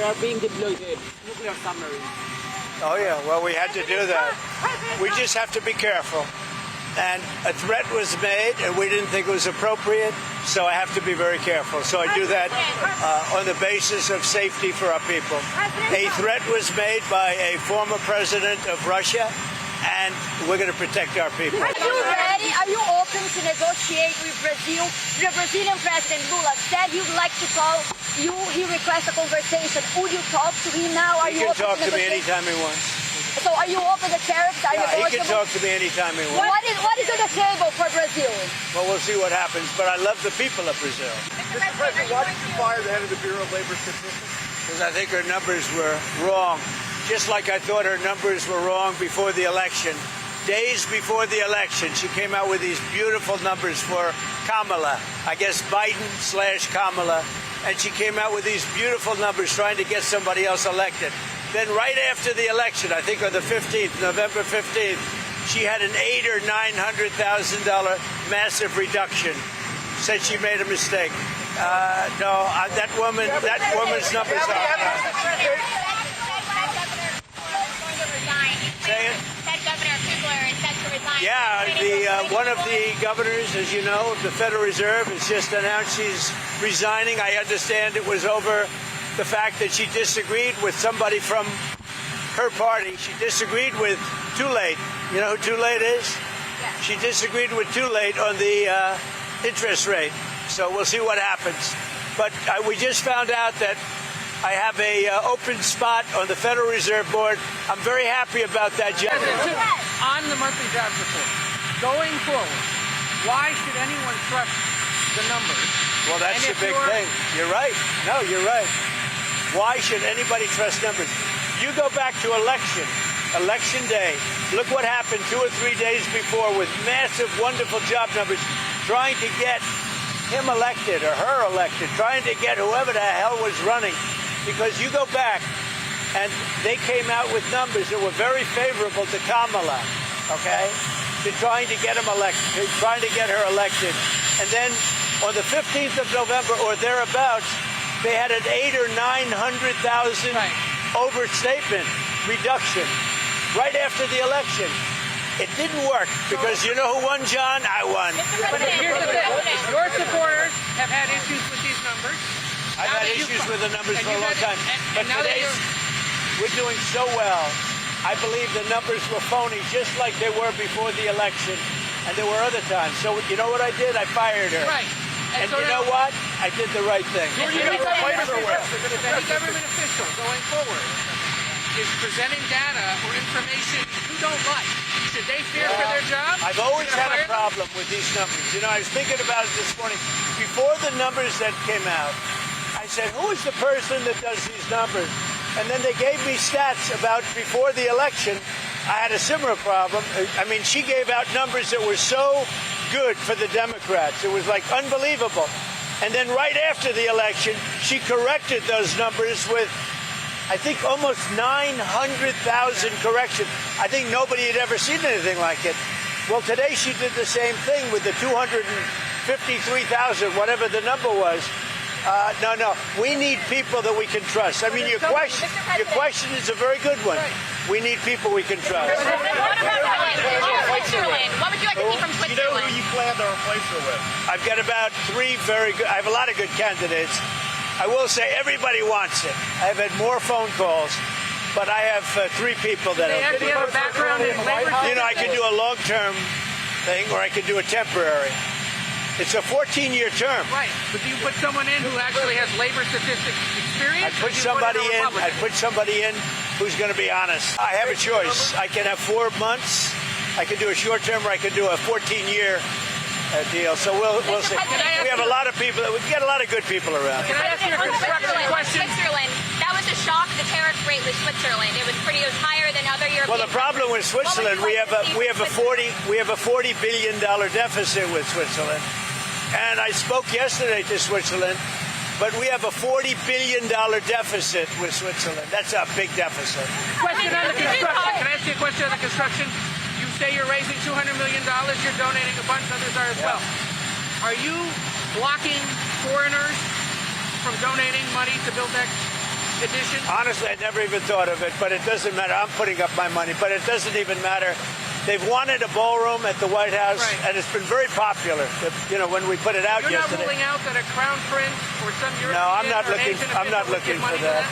there are being deployed nuclear submarines. Oh, yeah. Well, we had to do that. We just have to be careful. And a threat was made, and we didn't think it was appropriate, so I have to be very careful. So I do that on the basis of safety for our people. A threat was made by a former president of Russia, and we're going to protect our people. Are you ready? Are you open to negotiate with Brazil? The Brazilian President Lula said he'd like to call you. He requests a conversation. Would you talk to him now? Are He you can talk to me negotiate? anytime he wants. So are you open to tariffs? Are He negotiable? can talk to me anytime he wants. What is on the table for Brazil? Well, we'll see what happens, but I love the people of Brazil. Mr. President, why did you fire the head of the Bureau of Labor Statistics? Because I think her numbers were wrong, just like I thought her numbers were wrong before the election. Days before the election, she came out with these beautiful numbers for Kamala, I guess Biden/Kamala, and she came out with these beautiful numbers trying to get somebody else elected. Then right after the election, I think on the 15th, November 15th, she had an $800,000 or $900,000 massive reduction. Said she made a mistake. No, that woman's numbers are. Say it. Yeah, one of the governors, as you know, of the Federal Reserve has just announced she's resigning. I understand it was over the fact that she disagreed with somebody from her party. She disagreed with Too-Late. You know who Too-Late is? Yeah. She disagreed with Too-Late on the interest rate. So we'll see what happens. But we just found out that I have a open spot on the Federal Reserve Board. I'm very happy about that, Jeff. On the monthly jobs report, going forward, why should anyone trust the numbers? Well, that's the big thing. You're right. No, you're right. Why should anybody trust numbers? You go back to election day. Look what happened 2 or 3 days before with massive, wonderful job numbers, trying to get him elected or her elected, trying to get whoever the hell was running. Because you go back, and they came out with numbers that were very favorable to Kamala, okay, to trying to get him elected, trying to get her elected. And then on the 15th of November or thereabouts, they had an $800,000 or $900,000 overstatement reduction right after the election. It didn't work because you know who won, John? I won. But here's the thing. Your supporters have had issues with these numbers. I've had issues with the numbers for a long time. But today, we're doing so well. I believe the numbers were phony, just like they were before the election. And there were other times. So you know what I did? I fired her. Right. And so you know what? I did the right thing. If any government official going forward is presenting data or information you don't like, should they fear for their job? I've always had a problem with these numbers. You know, I was thinking about it this morning. Before the numbers that came out, I said, who is the person that does these numbers? And then they gave me stats about before the election. I had a similar problem. I mean, she gave out numbers that were so good for the Democrats. It was like unbelievable. And then right after the election, she corrected those numbers with, I think, almost 900,000 corrections. I think nobody had ever seen anything like it. Well, today she did the same thing with the 253,000, whatever the number was. No. We need people that we can trust. I mean, your question is a very good one. We need people we can trust. What about Switzerland? What would you like to see from Switzerland? You know who you plan to replace her with? I've got about 3 very good. I have a lot of good candidates. I will say everybody wants it. I've had more phone calls, but I have 3 people that they actually have a background in labor. You know, I could do a long-term thing, or I could do a temporary. It's a 14-year term. Right, but do you put someone in who actually has labor statistics experience? I'd put somebody in who's going to be honest. I have a choice. I can have 4 months. I can do a short term, or I can do a 14-year deal. So we'll see. We have a lot of people. We get a lot of good people around. Can I ask you a construction question? Switzerland. That was a shock. The tariff rate with Switzerland. It was higher than other European. Well, the problem with Switzerland, we have a $40 billion deficit with Switzerland. And I spoke yesterday to Switzerland, but we have a $40 billion deficit with Switzerland. That's a big deficit. Question on the construction. Can I ask you a question on the construction? You say you're raising $200 million. You're donating a bunch. Others are as well. Are you blocking foreigners from donating money to build that edition? Honestly, I never even thought of it, but it doesn't matter. I'm putting up my money, but it doesn't even matter. They've wanted a ballroom at the White House, and it's been very popular. You know, when we put it out You're yesterday. not ruling out that a crown prince or some European No, I'm not or looking. Asian I'm not official would looking give for money to that.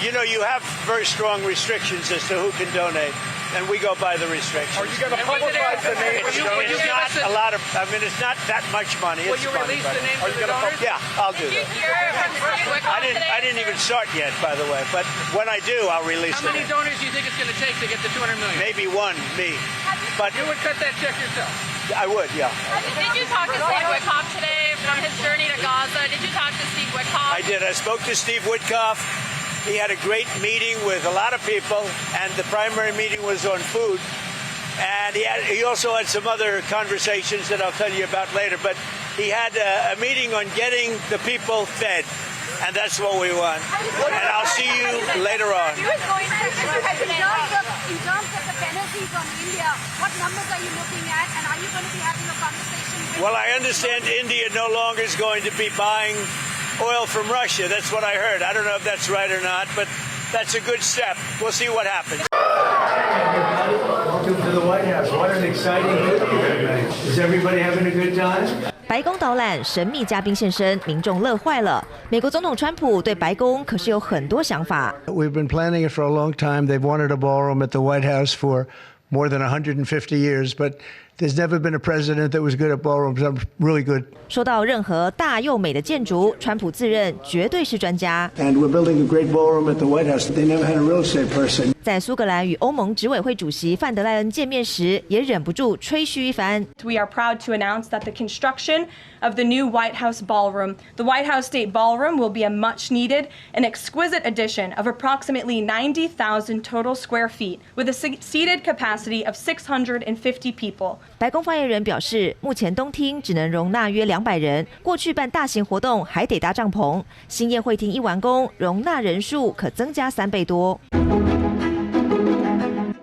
You know, you have very strong restrictions as to who can donate, and we go by the restrictions. Are you going to publicize the name of the donors? It's not a lot of. I mean, it's not that much money. Will It's you funny, release but the names Are of you the gonna donors? yeah, I'll do Did you that. hear from Steve Witkoff today? I didn't even start yet, by the way. But when I do, I'll release How many it. donors do you think it's going to take to get the $200 million? Maybe one, me. But You would cut that check yourself. I would, yeah. Did you talk to Steve Witkoff today from his journey to Gaza? Did you talk to Steve Witkoff? I did. I spoke to Steve Witkoff. He had a great meeting with a lot of people, and the primary meeting was on food. And he also had some other conversations that I'll tell you about later. But he had a meeting on getting the people fed, and that's what we want. And I'll see you later on. In terms of the penalties on India, what numbers are you looking at, and are you going to be having a conversation with... Well, I understand India no longer is going to be buying oil from Russia. That's what I heard. I don't know if that's right or not, but that's a good step. We'll see what happens. Welcome to the White House. What an exciting day today. Is everybody having a good time? 白宫导览，神秘嘉宾现身，民众乐坏了。美国总统川普对白宫可是有很多想法。We've been planning it for a long time. They've wanted a ballroom at the White House for more than 150 years, but there's never been a president that was good at ballrooms. I'm really good. 说到任何大又美的建筑，川普自认绝对是专家。 And we're building a great ballroom at the White House. They never had a real estate person. 在苏格兰与欧盟执委会主席范德赖恩见面时，也忍不住吹嘘一番。 We are proud to announce that the construction of the new White House ballroom, the White House State Ballroom, will be a much-needed and exquisite addition of approximately 90,000 total square feet, with a seated capacity of 650 people. 白宫发言人表示，目前东厅只能容纳约200人，过去办大型活动还得搭帐篷。新宴会厅一完工，容纳人数可增加3倍多。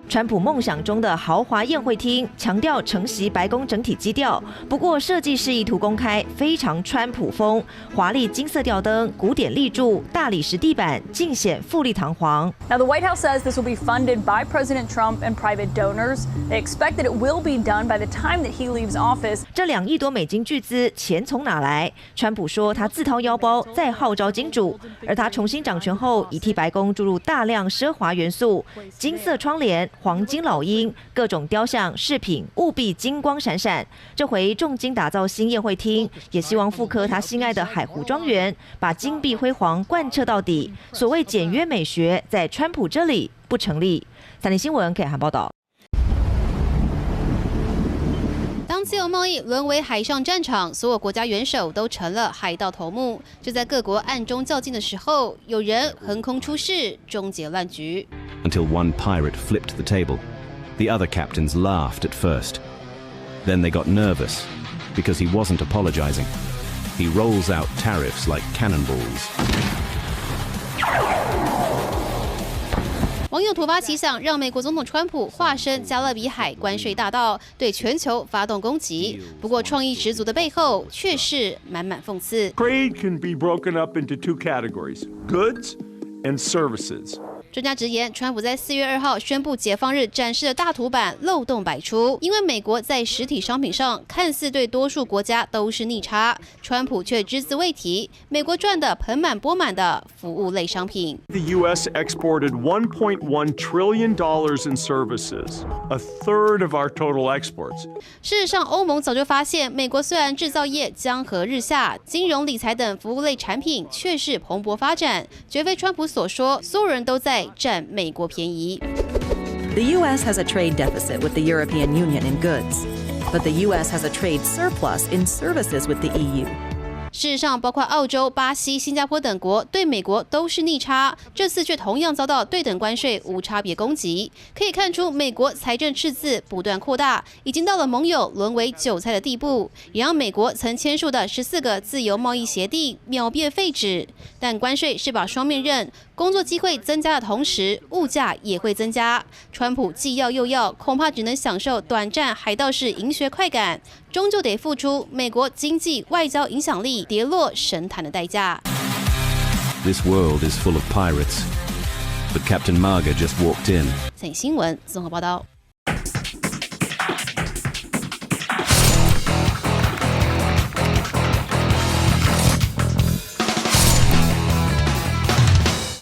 川普梦想中的豪华宴会厅，强调承袭白宫整体基调。不过设计示意图公开，非常川普风，华丽金色吊灯、古典立柱、大理石地板，尽显富丽堂皇。 Now, the White House says this will be funded by President Trump and private donors. They expect that it will be done by the time that he leaves office. 这2亿多美金巨资，钱从哪来？川普说他自掏腰包，再号召金主。而他重新掌权后，已替白宫注入大量奢华元素，金色窗帘。 黄金老鹰，各种雕像、饰品务必金光闪闪。这回重金打造新宴会厅，也希望复刻他心爱的海湖庄园，把金碧辉煌贯彻到底。所谓简约美学，在川普这里不成立。三立新闻可以韩报道。 当自由贸易沦为海上战场，所有国家元首都成了海盗头目。就在各国暗中较劲的时候，有人横空出世，终结乱局。 Until one pirate flipped the table. The other captains laughed at first. Then they got nervous because he wasn't apologizing. He rolls out tariffs like cannonballs. 网友突发奇想，让美国总统川普化身加勒比海关税大盗，对全球发动攻击。不过，创意十足的背后却是满满讽刺。 Trade can be broken up into two categories: goods and services. 专家直言，川普在4月2号宣布解放日展示的大图版漏洞百出，因为美国在实体商品上看似对多数国家都是逆差，川普却只字未提美国赚得盆满钵满的服务类商品。 The U.S. exported $1.1 trillion in services, a third of our total exports. 事实上，欧盟早就发现，美国虽然制造业江河日下，金融、理财等服务类产品却是蓬勃发展，绝非川普所说，所有人都在占美国便宜。 The U.S. has a trade deficit with the European Union in goods, but the U.S. has a trade surplus in services with the EU. 事实上，包括澳洲、巴西、新加坡等国对美国都是逆差，这次却同样遭到对等关税无差别攻击。可以看出，美国财政赤字不断扩大，已经到了盟友沦为韭菜的地步，也让美国曾签署的14个自由贸易协定秒变废纸。但关税是把双面刃，工作机会增加的同时，物价也会增加。川普既要又要，恐怕只能享受短暂海盗式赢学快感，终究得付出美国经济外交影响力跌落神坛的代价。This world is full of pirates. But Captain Marga just walked in. 三立新闻综合报道。